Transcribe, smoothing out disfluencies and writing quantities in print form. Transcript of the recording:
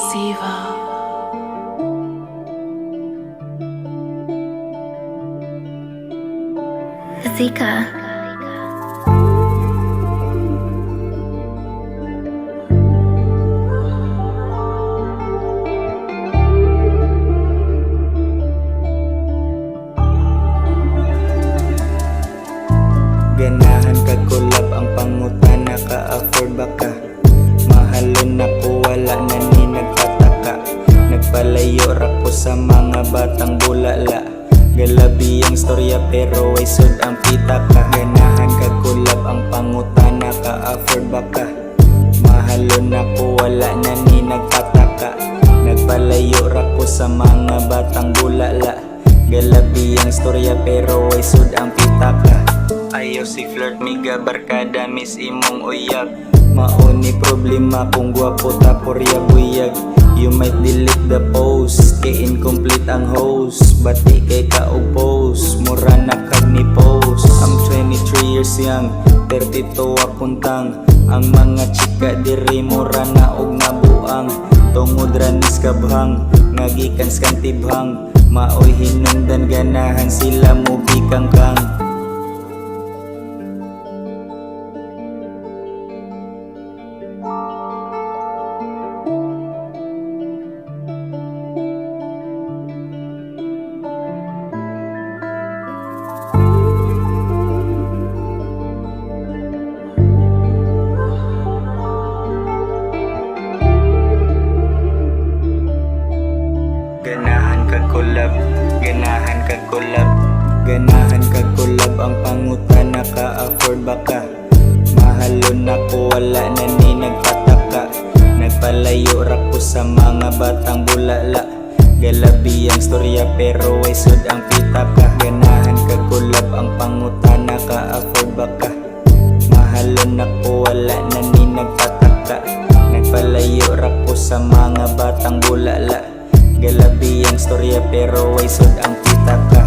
Siva. Zika. Ganahan kag-collab ang pangutana ka-afford ba ka? Mahalon ako wala na ni nagtataka. Nagpalayo ra ko sa mga batang bulala. Galabi ang storya pero ay sud ang pitaka. Ganahan kag-collab ang pangutana ka-afford ba ka? Mahalon ako wala na ni nagtataka. Nagpalayo ra ko sa mga batang bulala. Galabi ang storya pero ay sud ang pitaka. Ayaw si flirt miga barkada miss imong uyab. Mauni problema kung gwapo ta porya buyag. You might delete the post kay incomplete ang host. Bati kay kaog post mura na kag ni post. I'm 23 years young 32 akong tang. Ang mga chika diri mura na og nabuang. Tungod ranis kabhang ngagikan skantibhang. Maoy hinungdan ganahan sila mo bikangkang. Ganahan kag-collab, ganahan kag-collab. Ganahan kag-collab ang pangutana ka-afford ba ka? Mahalon ako wala na ni nagpataka. Nagpalayo ra ko sa mga batang bulala. Galabi ang storya pero ay sud ang pitaka. Ganahan kag-collab ang pangutana ka-afford ba ka? Mahalon ako wala na ni nagpataka. Nagpalayo ra ko sa mga batang bulala. Galabi ang storya pero ay sud ang pitaka.